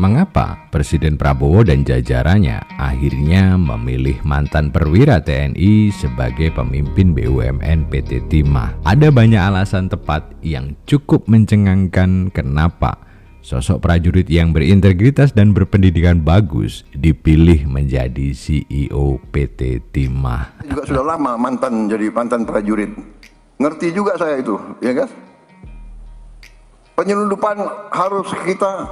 Mengapa Presiden Prabowo dan jajarannya akhirnya memilih mantan perwira TNI sebagai pemimpin BUMN PT Timah? Ada banyak alasan tepat yang cukup mencengangkan kenapa sosok prajurit yang berintegritas dan berpendidikan bagus dipilih menjadi CEO PT Timah. Juga sudah lama jadi mantan prajurit. Ngerti juga saya itu, ya kan? Penyelundupan harus kita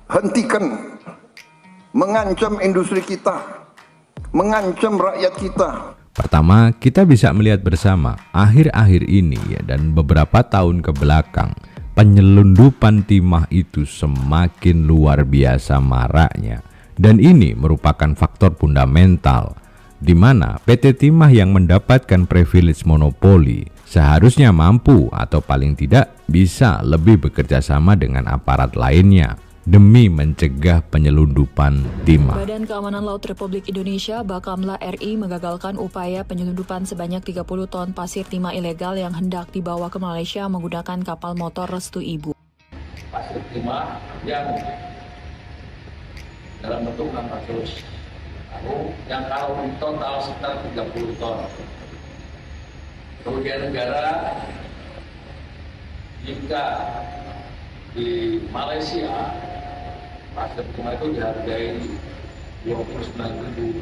hentikan, mengancam industri kita, mengancam rakyat kita. Pertama, kita bisa melihat bersama akhir-akhir ini dan beberapa tahun ke belakang, penyelundupan timah itu semakin luar biasa maraknya. Dan ini merupakan faktor fundamental di mana PT Timah yang mendapatkan privilege monopoli seharusnya mampu atau paling tidak bisa lebih bekerja sama dengan aparat lainnya demi mencegah penyelundupan timah. Badan Keamanan Laut Republik Indonesia Bakamla RI mengagalkan upaya penyelundupan sebanyak 30 ton pasir timah ilegal yang hendak dibawa ke Malaysia menggunakan kapal motor Restu Ibu. Pasir timah yang dalam bentuk 600 yang kalau total sekitar 30 ton. Kerugian negara jika di Malaysia pasir timah itu dihargai 29.000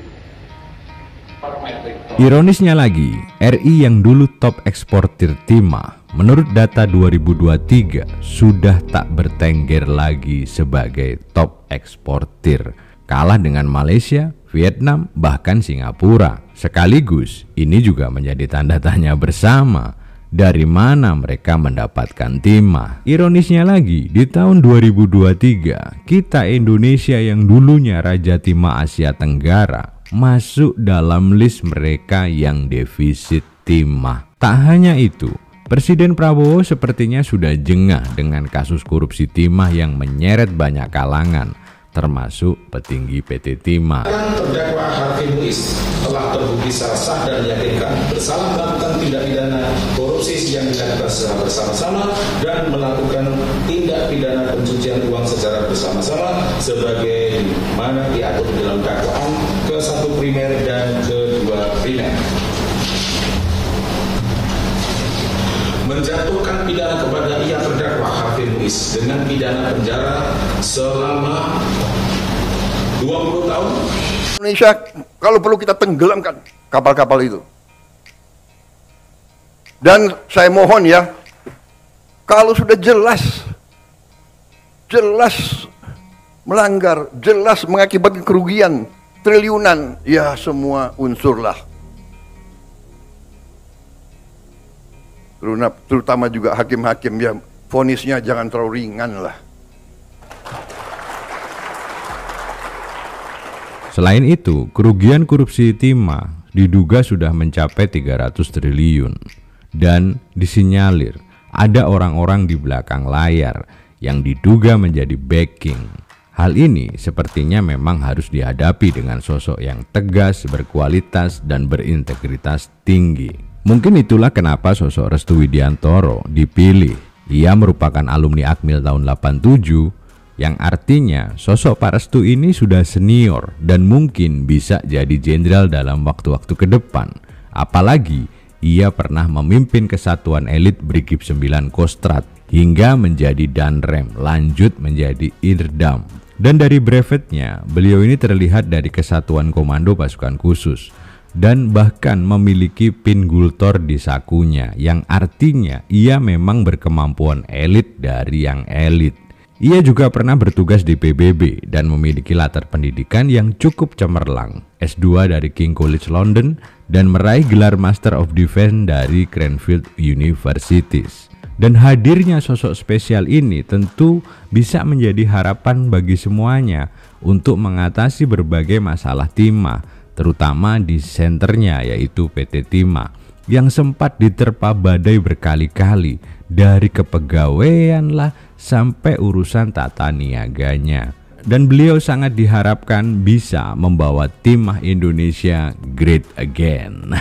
per metrik ton. Ironisnya lagi, RI yang dulu top eksportir timah menurut data 2023 sudah tak bertengger lagi sebagai top eksportir, kalah dengan Malaysia, Vietnam, bahkan Singapura. Sekaligus ini juga menjadi tanda tanya bersama, dari mana mereka mendapatkan timah. Ironisnya lagi, di tahun 2023, kita Indonesia yang dulunya Raja Timah Asia Tenggara masuk dalam list mereka yang defisit timah. Tak hanya itu, Presiden Prabowo sepertinya sudah jengah dengan kasus korupsi timah yang menyeret banyak kalangan, termasuk petinggi PT Timah. Terdakwa Harvey Muiz telah terbukti secara sah dan meyakinkan bersalah melakukan tindak pidana korupsi yang dilakukan secara bersama-sama dan melakukan tindak pidana pencucian uang secara bersama-sama sebagai mana diatur dalam dakwaan ke-1 primer dan ke-2 primer. Menjatuhkan pidana kepada ia terdakwa Harvey Muiz dengan pidana penjara selama 20 tahun. Indonesia kalau perlu kita tenggelamkan kapal-kapal itu. Dan saya mohon ya, kalau sudah jelas melanggar, jelas mengakibatkan kerugian triliunan, ya semua unsurlah. Terutama juga hakim-hakim ya, vonisnya jangan terlalu ringan lah. Selain itu, kerugian korupsi timah diduga sudah mencapai 300 triliun dan disinyalir ada orang-orang di belakang layar yang diduga menjadi backing. Hal ini sepertinya memang harus dihadapi dengan sosok yang tegas, berkualitas, dan berintegritas tinggi. Mungkin itulah kenapa sosok Restu Widiantoro dipilih. Ia merupakan alumni Akmil tahun 87, yang artinya sosok Pak Restu ini sudah senior dan mungkin bisa jadi jenderal dalam waktu-waktu ke depan. Apalagi ia pernah memimpin kesatuan elit Brigif 9 Kostrad hingga menjadi Danrem, lanjut menjadi Irdam. Dan dari brevetnya, beliau ini terlihat dari Kesatuan Komando Pasukan Khusus dan bahkan memiliki pin Gultor di sakunya, yang artinya ia memang berkemampuan elit dari yang elit. Ia juga pernah bertugas di PBB dan memiliki latar pendidikan yang cukup cemerlang, S2 dari King College London dan meraih gelar Master of Defense dari Cranfield Universities. Dan hadirnya sosok spesial ini tentu bisa menjadi harapan bagi semuanya untuk mengatasi berbagai masalah timah, terutama di senternya yaitu PT Timah yang sempat diterpa badai berkali-kali, dari kepegawaian lah sampai urusan tata niaganya. Dan beliau sangat diharapkan bisa membawa timah Indonesia great again.